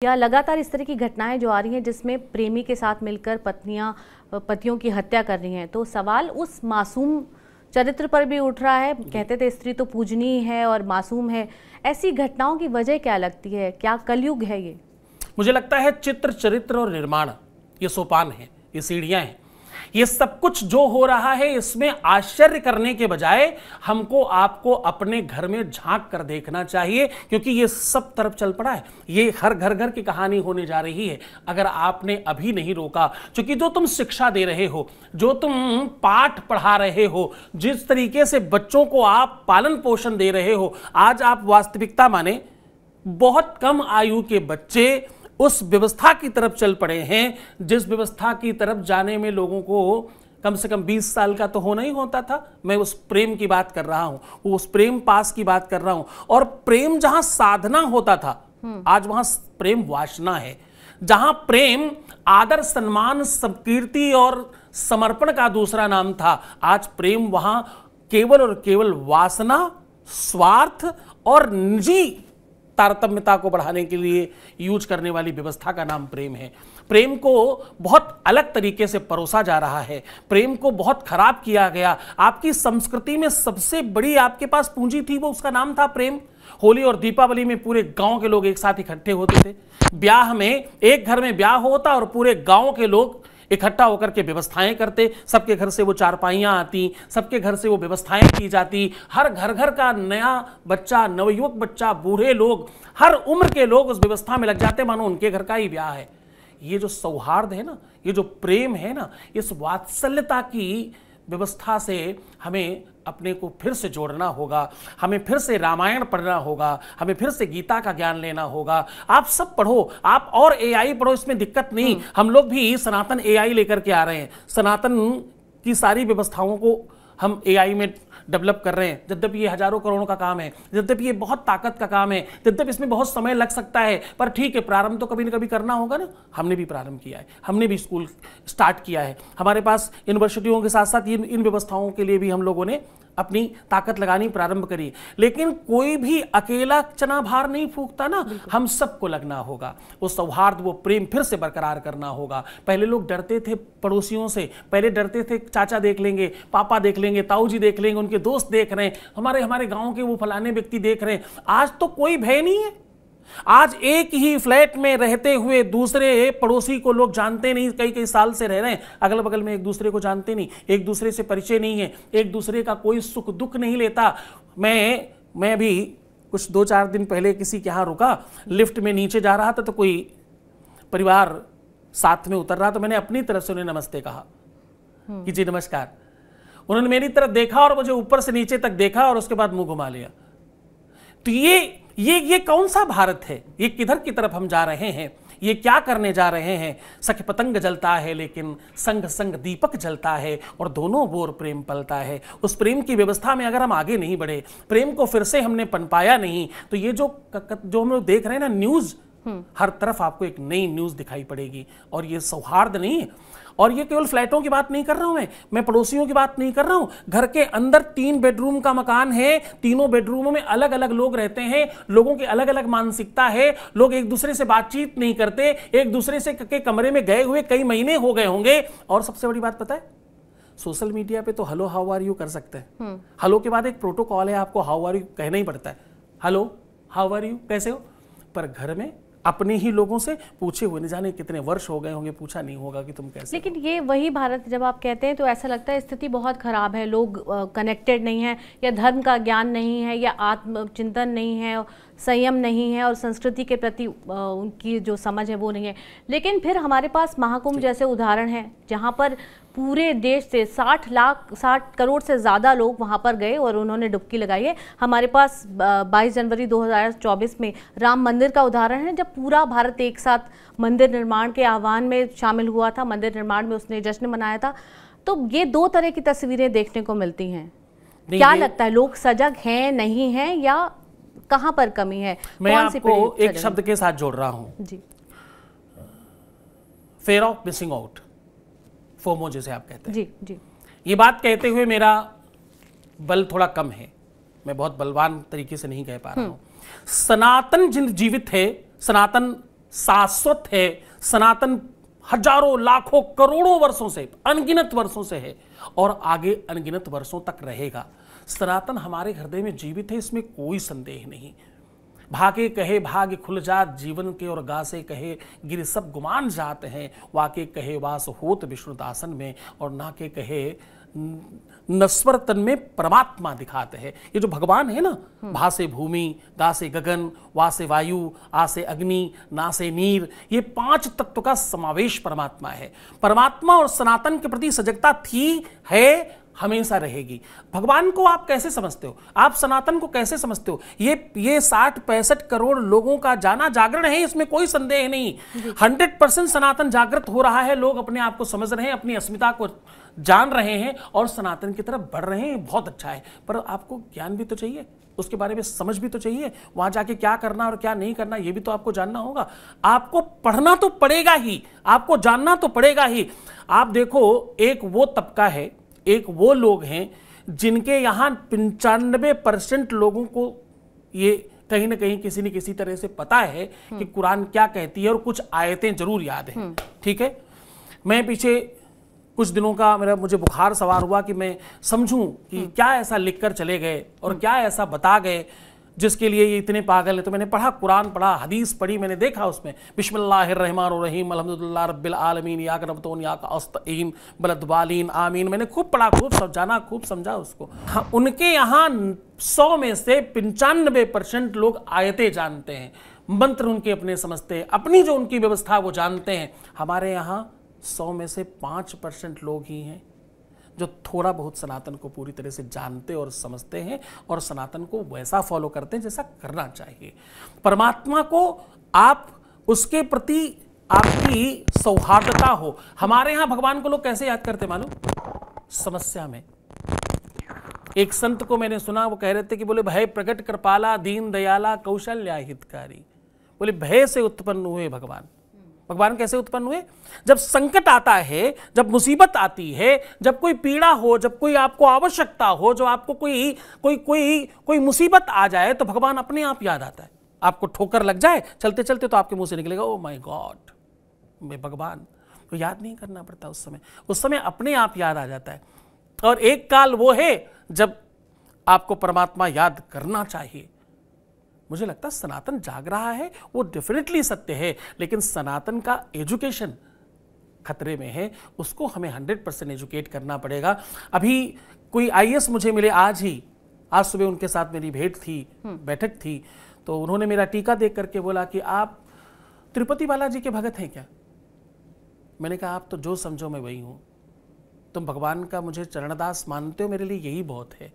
या लगातार इस तरह की घटनाएं जो आ रही हैं जिसमें प्रेमी के साथ मिलकर पत्नियां पतियों की हत्या कर रही हैं, तो सवाल उस मासूम चरित्र पर भी उठ रहा है। कहते थे स्त्री तो पूजनीय है और मासूम है। ऐसी घटनाओं की वजह क्या लगती है? क्या कलयुग है ये? मुझे लगता है चित्र, चरित्र और निर्माण ये सोपान है, ये सीढ़ियां हैं। ये सब कुछ जो हो रहा है इसमें आश्चर्य करने के बजाय हमको आपको अपने घर में झांक कर देखना चाहिए, क्योंकि ये सब तरफ चल पड़ा है। ये हर घर घर की कहानी होने जा रही है अगर आपने अभी नहीं रोका। क्योंकि जो तुम शिक्षा दे रहे हो, जो तुम पाठ पढ़ा रहे हो, जिस तरीके से बच्चों को आप पालन पोषण दे रहे हो, आज आप वास्तविकता माने बहुत कम आयु के बच्चे उस व्यवस्था की तरफ चल पड़े हैं जिस व्यवस्था की तरफ जाने में लोगों को कम से कम 20 साल का तो होना ही होता था। मैं उस प्रेम की बात कर रहा हूं, उस प्रेम पास की बात कर रहा हूं। और प्रेम जहां साधना होता था, आज वहां प्रेम वासना है। जहां प्रेम आदर, सम्मान, कीर्ति और समर्पण का दूसरा नाम था, आज प्रेम वहां केवल और केवल वासना, स्वार्थ और निजी तारतम्यता को बढ़ाने के लिए यूज करने वाली व्यवस्था का नाम प्रेम है। प्रेम को बहुत अलग तरीके से परोसा जा रहा है, प्रेम को बहुत खराब किया गया। आपकी संस्कृति में सबसे बड़ी आपके पास पूंजी थी, वो उसका नाम था प्रेम। होली और दीपावली में पूरे गांव के लोग एक साथ इकट्ठे होते थे। ब्याह में एक घर में ब्याह होता और पूरे गांव के लोग इकट्ठा होकर के व्यवस्थाएं करते। सबके घर से वो चारपाइयां आती, सबके घर से वो व्यवस्थाएं की जाती। हर घर घर का नया बच्चा, नवयुवक बच्चा, बूढ़े लोग, हर उम्र के लोग उस व्यवस्था में लग जाते मानो उनके घर का ही ब्याह है। ये जो सौहार्द है ना, ये जो प्रेम है ना, इस वात्सल्यता की व्यवस्था से हमें अपने को फिर से जोड़ना होगा। हमें फिर से रामायण पढ़ना होगा, हमें फिर से गीता का ज्ञान लेना होगा। आप सब पढ़ो, आप और एआई पढ़ो, इसमें दिक्कत नहीं। हम लोग भी सनातन एआई लेकर के आ रहे हैं। सनातन की सारी व्यवस्थाओं को हम एआई में डेवलप कर रहे हैं। यद्यपि ये हजारों करोड़ों का काम है, यद्यपि ये बहुत ताकत का काम है, यद्यपि इसमें बहुत समय लग सकता है, पर ठीक है, प्रारंभ तो कभी न कभी करना होगा ना। हमने भी प्रारंभ किया है, हमने भी स्कूल स्टार्ट किया है। हमारे पास यूनिवर्सिटियों के साथ साथ इन व्यवस्थाओं के लिए भी हम लोगों ने अपनी ताकत लगानी प्रारंभ करी। लेकिन कोई भी अकेला चना भार नहीं फूंकता ना, हम सबको लगना होगा। वो सौहार्द, वो प्रेम फिर से बरकरार करना होगा। पहले लोग डरते थे पड़ोसियों से, पहले डरते थे चाचा देख लेंगे, पापा देख लेंगे, ताऊ जी देख लेंगे, उनके दोस्त देख रहे हैं, हमारे गांव के वो फलाने व्यक्ति देख रहे हैं। आज तो कोई भय नहीं है। आज एक ही फ्लैट में रहते हुए दूसरे पड़ोसी को लोग जानते नहीं, कई कई साल से रह रहे हैं, अगल बगल में एक दूसरे को जानते नहीं, एक दूसरे से परिचय नहीं है, एक दूसरे का कोई सुख दुख नहीं लेता। मैं भी कुछ 2-4 दिन पहले किसी के यहाँ रुका, लिफ्ट में नीचे जा रहा था तो कोई परिवार साथ में उतर रहा, तो मैंने अपनी तरफ से उन्हें नमस्ते कहा कि जी नमस्कार। उन्होंने मेरी तरफ देखा और मुझे ऊपर से नीचे तक देखा और उसके बाद मुंह घुमा लिया। तो ये कौन सा भारत है? ये किधर की तरफ हम जा रहे हैं? ये क्या करने जा रहे हैं? सख पतंग जलता है लेकिन संग संग दीपक जलता है और दोनों ओर प्रेम पलता है। उस प्रेम की व्यवस्था में अगर हम आगे नहीं बढ़े, प्रेम को फिर से हमने पनपाया नहीं, तो ये जो हम लोग देख रहे हैं ना न्यूज, हर तरफ आपको एक नई न्यूज दिखाई पड़ेगी। और ये सौहार्द नहीं है। और ये केवल फ्लैटों की बात नहीं कर रहा हूं मैं पड़ोसियों की बात नहीं कर रहा हूं। घर के अंदर 3 बेडरूम का मकान है, तीनों बेडरूमों में अलग अलग लोग रहते हैं, लोगों की अलग अलग मानसिकता है, लोग एक दूसरे से बातचीत नहीं करते, एक दूसरे से के कमरे में गए हुए कई महीने हो गए होंगे। और सबसे बड़ी बात पता है, सोशल मीडिया पे तो हेलो हाउ आर यू कर सकते हैं। हेलो के बाद एक प्रोटोकॉल है, आपको हाउ आर यू कहना ही पड़ता है। हेलो हाउ आर यू, कैसे हो? पर घर में अपने ही लोगों से पूछे हुए न जाने कितने वर्ष हो गए होंगे, पूछा नहीं होगा कि तुम कैसे। लेकिन ये वही भारत जब आप कहते हैं तो ऐसा लगता है स्थिति बहुत खराब है। लोग कनेक्टेड नहीं है, या धर्म का ज्ञान नहीं है, या आत्मचिंतन नहीं है, संयम नहीं है, और संस्कृति के प्रति उनकी जो समझ है वो नहीं है। लेकिन फिर हमारे पास महाकुंभ जैसे उदाहरण है जहाँ पर पूरे देश से 60 करोड़ से ज़्यादा लोग वहाँ पर गए और उन्होंने डुबकी लगाई है। हमारे पास 22 जनवरी 2024 में राम मंदिर का उदाहरण है, जब पूरा भारत एक साथ मंदिर निर्माण के आह्वान में शामिल हुआ था, मंदिर निर्माण में उसने जश्न मनाया था। तो ये 2 तरह की तस्वीरें देखने को मिलती हैं। क्या लगता है, लोग सजग हैं, नहीं हैं, या कहाँ पर कमी है? मैं आपको एक शब्द के साथ जोड़ रहा हूँ जी, fear of missing out, FOMO जिसे आप कहते हैं। जी जी। ये बात कहते हुए मेरा बल थोड़ा कम है, मैं बहुत बलवान तरीके से नहीं कह पा रहा हूं। सनातन जिन जीवित है, सनातन शाश्वत है, सनातन हजारों लाखों करोड़ों वर्षों से, अनगिनत वर्षों से है और आगे अनगिनत वर्षों तक रहेगा। सनातन हमारे हृदय में जीवित है, इसमें कोई संदेह नहीं। भागे कहे भाग्य खुल जात जीवन के और गासे कहे गिर सब गुमान जात हैं, वाके कहे वास होत विष्णुदासन में और ना के कहे नस्वर तन में परमात्मा दिखाते हैं। ये जो भगवान है ना, भा से भूमि, गा से गगन, वा से वायु, आ से अग्नि, ना से नीर, ये 5 तत्व का समावेश परमात्मा है। परमात्मा और सनातन के प्रति सजगता थी, है, हमेशा रहेगी। भगवान को आप कैसे समझते हो, आप सनातन को कैसे समझते हो? ये 60-65 करोड़ लोगों का जाना जागरण है, इसमें कोई संदेह नहीं। 100% सनातन जागृत हो रहा है, लोग अपने आप को समझ रहे हैं, अपनी अस्मिता को जान रहे हैं और सनातन की तरफ बढ़ रहे हैं। बहुत अच्छा है, पर आपको ज्ञान भी तो चाहिए, उसके बारे में समझ भी तो चाहिए। वहां जाके क्या करना और क्या नहीं करना ये भी तो आपको जानना होगा। आपको पढ़ना तो पड़ेगा ही, आपको जानना तो पड़ेगा ही। आप देखो, एक वो तबका है, एक वो लोग हैं जिनके यहाँ 95% लोगों को ये कहीं ना कहीं किसी न किसी तरह से पता है कि कुरान क्या कहती है और कुछ आयतें जरूर याद हैं। ठीक है, मैं पीछे कुछ दिनों का मुझे बुखार सवार हुआ कि मैं समझूं कि क्या ऐसा लिखकर चले गए और क्या ऐसा बता गए जिसके लिए ये इतने पागल हैं। तो मैंने पढ़ा, कुरान पढ़ा, हदीस पढ़ी, मैंने देखा उसमें बिस्मिल्लाहिर्रहमानिर्रहीम अल्हम्दुलिल्लाह रब्बिल आलमीन या नबतून या अस्तईन बलदवालीन आमीन। मैंने खूब पढ़ा, खूब समझाना, खूब समझा उसको। हाँ, उनके यहाँ 100 में से 95% लोग आयतें जानते हैं, मंत्र उनके अपने समझते हैं, अपनी जो उनकी व्यवस्था वो जानते हैं। हमारे यहाँ 100 में से 5% लोग ही हैं जो थोड़ा बहुत सनातन को पूरी तरह से जानते और समझते हैं और सनातन को वैसा फॉलो करते हैं जैसा करना चाहिए। परमात्मा को आप उसके प्रति आपकी सौहार्दता हो। हमारे यहाँ भगवान को लोग कैसे याद करते मालूम? समस्या में। एक संत को मैंने सुना, वो कह रहे थे कि बोले भय प्रकट कृपाला दीन दयाला कौशल्या हितकारी। बोले भय से उत्पन्न हुए भगवान। भगवान कैसे उत्पन्न हुए? जब संकट आता है, जब मुसीबत आती है, जब कोई पीड़ा हो, जब कोई आपको आवश्यकता हो, जो आपको कोई मुसीबत आ जाए तो भगवान अपने आप याद आता है। आपको ठोकर लग जाए चलते चलते तो आपके मुंह से निकलेगा ओ माय गॉड, मैं भगवान। तो याद नहीं करना पड़ता उस समय अपने आप याद आ जाता है। और एक काल वो है जब आपको परमात्मा याद करना चाहिए। मुझे लगता है सनातन जाग रहा है, वो डेफिनेटली सत्य है, लेकिन सनातन का एजुकेशन खतरे में है। उसको हमें 100% एजुकेट करना पड़ेगा। अभी कोई आईएएस मुझे मिले आज सुबह, उनके साथ मेरी भेंट थी, बैठक थी, तो उन्होंने मेरा टीका देख करके बोला कि आप तिरुपति बालाजी के भगत हैं क्या? मैंने कहा आप तो जो समझो मैं वही हूं। तुम भगवान का मुझे चरणदास मानते हो, मेरे लिए यही बहुत है।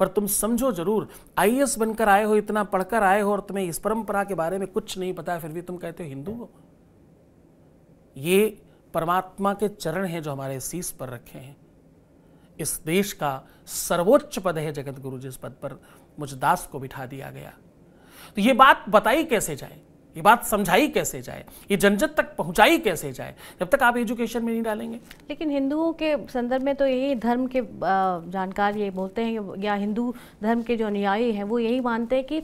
पर तुम समझो जरूर, आईएएस बनकर आए हो, इतना पढ़कर आए हो और तुम्हें इस परंपरा के बारे में कुछ नहीं पता है, फिर भी तुम कहते हो हिंदू हो। ये परमात्मा के चरण हैं जो हमारे शीश पर रखे हैं। इस देश का सर्वोच्च पद है जगत गुरु, जिस पद पर मुझ दास को बिठा दिया गया। तो ये बात बताई कैसे जाए, ये बात समझाई कैसे जाए, ये जन जन तक पहुंचाई कैसे जाए, जब तक आप एजुकेशन में नहीं डालेंगे। लेकिन हिंदुओं के संदर्भ में तो यही धर्म के जानकार ये बोलते हैं, या हिंदू धर्म के जो अनुयायी हैं वो यही मानते हैं कि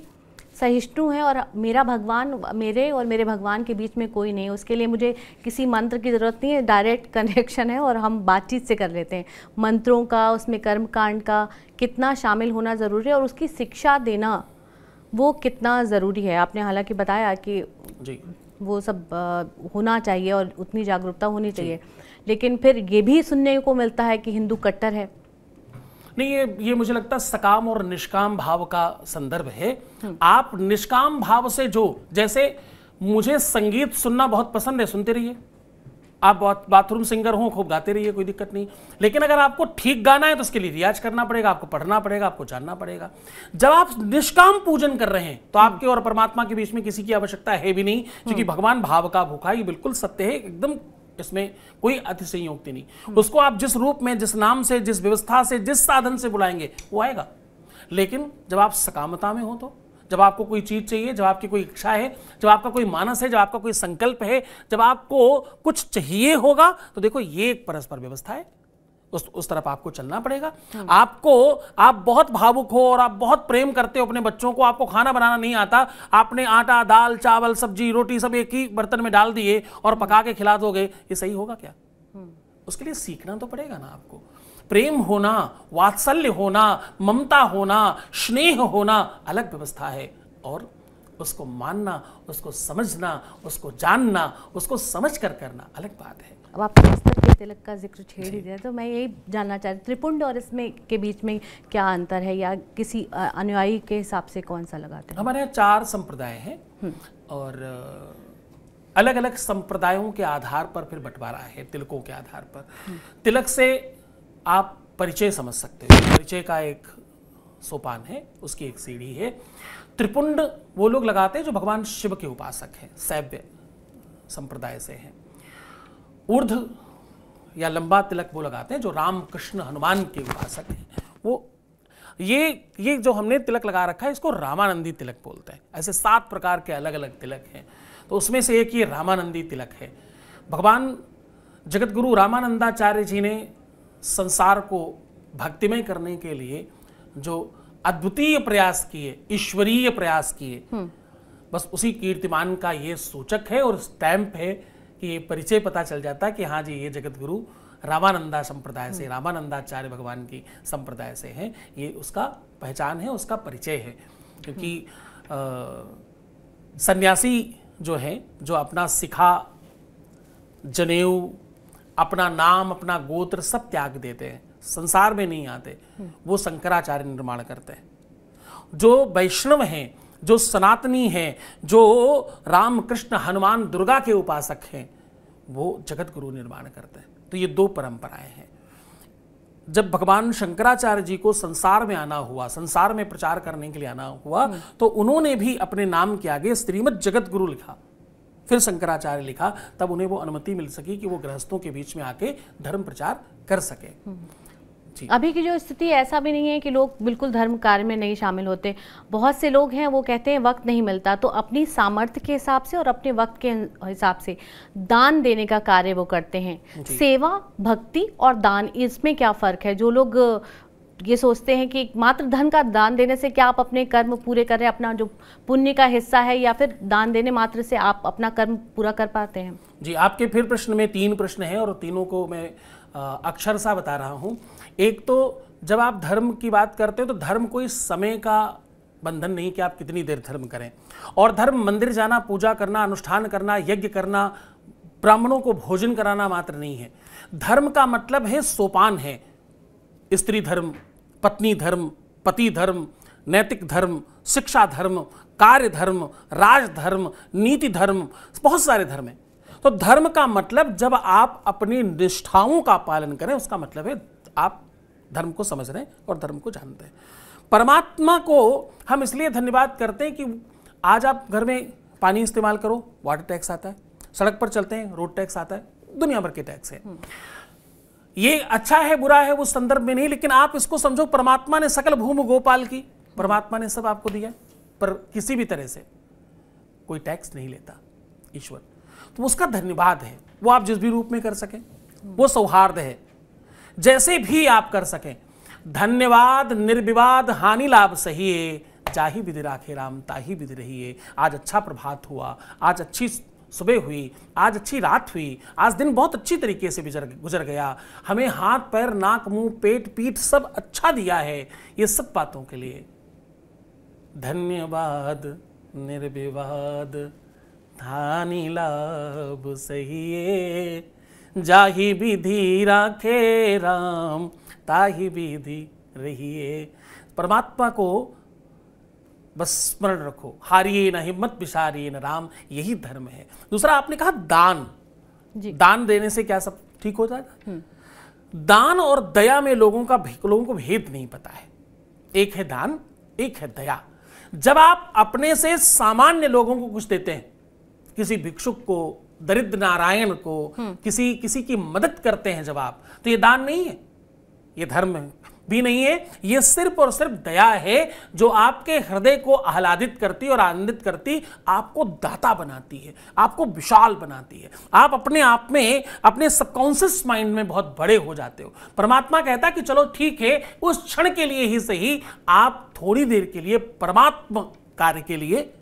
सहिष्णु है और मेरा भगवान, मेरे और मेरे भगवान के बीच में कोई नहीं है, उसके लिए मुझे किसी मंत्र की ज़रूरत नहीं है, डायरेक्ट कनेक्शन है और हम बातचीत से कर लेते हैं। मंत्रों का, उसमें कर्मकांड का कितना शामिल होना ज़रूरी है और उसकी शिक्षा देना वो कितना ज़रूरी है। आपने हालांकि बताया कि जी वो सब होना चाहिए और उतनी जागरूकता होनी चाहिए, लेकिन फिर ये भी सुनने को मिलता है कि हिंदू कट्टर है। नहीं, ये मुझे लगता है सकाम और निष्काम भाव का संदर्भ है। आप निष्काम भाव से, जो जैसे मुझे संगीत सुनना बहुत पसंद है, सुनते रहिए। आप बाथरूम सिंगर हो, खूब गाते रहिए, कोई दिक्कत नहीं। लेकिन अगर आपको ठीक गाना है तो उसके लिए रियाज करना पड़ेगा, आपको पढ़ना पड़ेगा, आपको जानना पड़ेगा। जब आप निष्काम पूजन कर रहे हैं तो आपके और परमात्मा के बीच में किसी की आवश्यकता है भी नहीं, क्योंकि भगवान भाव का भूखा, ये बिल्कुल सत्य है, एकदम इसमें कोई अतिशयोक्ति नहीं। उसको आप जिस रूप में, जिस नाम से, जिस व्यवस्था से, जिस साधन से बुलाएंगे वो आएगा। लेकिन जब आप सकामता में हो, तो जब आपको कोई चीज चाहिए, जब आपकी कोई इच्छा है, जब आपका कोई मानस है, जब आपका कोई संकल्प है, जब आपको कुछ चाहिए होगा, तो देखो ये एक परस्पर व्यवस्था है। उस तरफ आपको चलना पड़ेगा। आप बहुत भावुक हो और आप बहुत प्रेम करते हो अपने बच्चों को, आपको खाना बनाना नहीं आता, आपने आटा, दाल, चावल, सब्जी, रोटी सब एक ही बर्तन में डाल दिए और पका के खिला दोगे, ये सही होगा क्या? उसके लिए सीखना तो पड़ेगा ना आपको। प्रेम होना, वात्सल्य होना, ममता होना, स्नेह होना अलग व्यवस्था है, और उसको मानना, उसको समझना, उसको जानना, उसको समझ कर करना अलग बात है। अब आपने अस्तर के तिलक का जिक्र छेड़ ही दिया, तो मैं यही जानना चाहती हूँ, त्रिपुंड और इसमें के बीच में क्या अंतर है, या किसी अनुयायी के हिसाब से कौन सा लगाते हैं? हमारे यहाँ 4 संप्रदाय हैं और अलग अलग संप्रदायों के आधार पर फिर बंटवारा है तिलकों के आधार पर। तिलक से आप परिचय समझ सकते हो, परिचय का एक सोपान है, उसकी एक सीढ़ी है। त्रिपुंड वो लोग लगाते हैं जो भगवान शिव के उपासक हैं, शैव संप्रदाय से हैं। ऊर्ध्व या लंबा तिलक वो लगाते हैं जो राम, कृष्ण, हनुमान के उपासक हैं। वो ये जो हमने तिलक लगा रखा है इसको रामानंदी तिलक बोलते हैं। ऐसे 7 प्रकार के अलग अलग तिलक हैं, तो उसमें से एक ये रामानंदी तिलक है। भगवान जगतगुरु रामानंदाचार्य जी ने संसार को भक्तिमय करने के लिए जो अद्वितीय प्रयास किए, ईश्वरीय प्रयास किए, बस उसी कीर्तिमान का ये सूचक है और स्टैंप है कि ये परिचय पता चल जाता है कि हाँ जी, ये जगतगुरु रामानंदा संप्रदाय से, रामानंदाचार्य भगवान की संप्रदाय से हैं। ये उसका पहचान है, उसका परिचय है। क्योंकि सन्यासी जो है, जो अपना सिखा, जनेऊ, अपना नाम, अपना गोत्र सब त्याग देते हैं, संसार में नहीं आते, वो शंकराचार्य निर्माण करते हैं। जो वैष्णव हैं, जो सनातनी हैं, जो राम, कृष्ण, हनुमान, दुर्गा के उपासक हैं, वो जगत गुरु निर्माण करते हैं। तो ये 2 परंपराएं हैं। जब भगवान शंकराचार्य जी को संसार में आना हुआ, संसार में प्रचार करने के लिए आना हुआ, तो उन्होंने भी अपने नाम के आगे श्रीमद् जगत गुरु लिखा, फिर शंकराचार्य लिखा, तब उन्हें वो अनुमति मिल सकी कि वो गृहस्थों के बीच में आके धर्म प्रचार कर सके। अभी की जो स्थिति ऐसा भी नहीं है कि लोग बिल्कुल धर्म कार्य में नहीं शामिल होते। बहुत से लोग हैं वो कहते हैं वक्त नहीं मिलता, तो अपनी सामर्थ्य के हिसाब से और अपने वक्त के हिसाब से दान देने का कार्य वो करते हैं। सेवा, भक्ति और दान, इसमें क्या फर्क है? जो लोग ये सोचते हैं कि मात्र धन का दान देने से क्या आप अपने कर्म पूरे कर रहे हैं, अपना जो पुण्य का हिस्सा है, या फिर दान देने मात्र से आप अपना कर्म पूरा कर पाते हैं? जी, आपके फिर प्रश्न में 3 प्रश्न हैं और तीनों को मैं अक्षर सा बता रहा हूँ। एक तो जब आप धर्म की बात करते हो तो धर्म कोई समय का बंधन नहीं कि आप कितनी देर धर्म करें, और धर्म मंदिर जाना, पूजा करना, अनुष्ठान करना, यज्ञ करना, ब्राह्मणों को भोजन कराना मात्र नहीं है। धर्म का मतलब है सोपान है। स्त्री धर्म, पत्नी धर्म, पति धर्म, नैतिक धर्म, शिक्षा धर्म, कार्य धर्म, राज धर्म, नीति धर्म, बहुत सारे धर्म हैं। तो धर्म का मतलब जब आप अपनी निष्ठाओं का पालन करें, उसका मतलब है आप धर्म को समझ रहे हैं और धर्म को जानते हैं। परमात्मा को हम इसलिए धन्यवाद करते हैं कि आज आप घर में पानी इस्तेमाल करो, वाटर टैक्स आता है, सड़क पर चलते हैं, रोड टैक्स आता है, दुनिया भर के टैक्स है। ये अच्छा है बुरा है उस संदर्भ में नहीं, लेकिन आप इसको समझो, परमात्मा ने सकल भूमि गोपाल की, परमात्मा ने सब आपको दिया, पर किसी भी तरह से कोई टैक्स नहीं लेता ईश्वर। तो उसका धन्यवाद है, वो आप जिस भी रूप में कर सकें, वो सौहार्द है, जैसे भी आप कर सकें। धन्यवाद निर्विवाद हानि लाभ सहिए, जाहि विधि राखे राम ताहि विधि रहिए। आज अच्छा प्रभात हुआ, आज अच्छी सुबह हुई, आज अच्छी रात हुई, आज दिन बहुत अच्छी तरीके से गुजर गया, हमें हाथ पैर नाक मुंह पेट पीठ सब अच्छा दिया है। ये सब बातों के लिए धन्यवाद निर्विवाद हानि लाभ सहिए, जाहि विधि राखे राम ताहि विधि रहिए। परमात्मा को बस स्मरण रखो, हारिए न हिम्मत बिसारिए न राम, यही धर्म है। दूसरा आपने कहा दान जी। दान देने से क्या सब ठीक हो जाएगा? दान और दया में लोगों को भेद नहीं पता है। एक है दान, एक है दया। जब आप अपने से सामान्य लोगों को कुछ देते हैं, किसी भिक्षुक को, दरिद्र नारायण को, किसी की मदद करते हैं जब आप, तो ये दान नहीं है, ये धर्म है। भी नहीं है, ये सिर्फ और सिर्फ दया है जो आपके हृदय को आह्लादित करती और आनंदित करती, आपको दाता बनाती है, आपको विशाल बनाती है। आप अपने आप में, अपने सबकॉन्शियस माइंड में बहुत बड़े हो जाते हो। परमात्मा कहता है कि चलो ठीक है, उस क्षण के लिए ही सही आप थोड़ी देर के लिए परमात्मा कार्य के लिए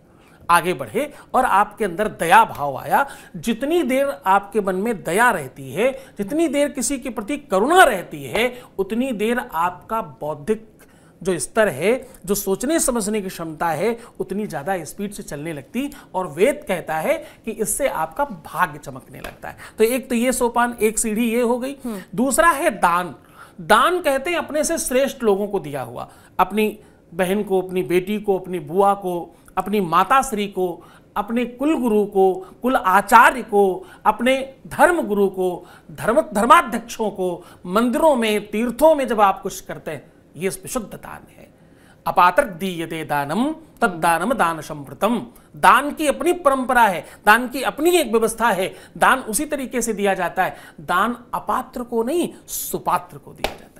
आगे बढ़े और आपके अंदर दया भाव आया। जितनी देर आपके मन में दया रहती है, जितनी देर किसी के प्रति करुणा रहती है, उतनी देर आपका बौद्धिक जो स्तर है, जो सोचने समझने की क्षमता है, उतनी ज्यादा स्पीड से चलने लगती। और वेद कहता है कि इससे आपका भाग्य चमकने लगता है। तो एक तो ये सोपान, एक सीढ़ी ये हो गई। दूसरा है दान। दान कहते हैं अपने से श्रेष्ठ लोगों को दिया हुआ, अपनी बहन को, अपनी बेटी को, अपनी बुआ को, अपनी माता श्री को, अपने कुल गुरु को, कुल आचार्य को, अपने धर्म गुरु को, धर्माध्यक्षों को, मंदिरों में, तीर्थों में जब आप कुछ करते हैं, ये विशुद्ध दान है। अपात्र दीयते दानम तद्दानम दान संप्रतम। दान की अपनी परंपरा है, दान की अपनी एक व्यवस्था है। दान उसी तरीके से दिया जाता है। दान अपात्र को नहीं, सुपात्र को दिया जाता है।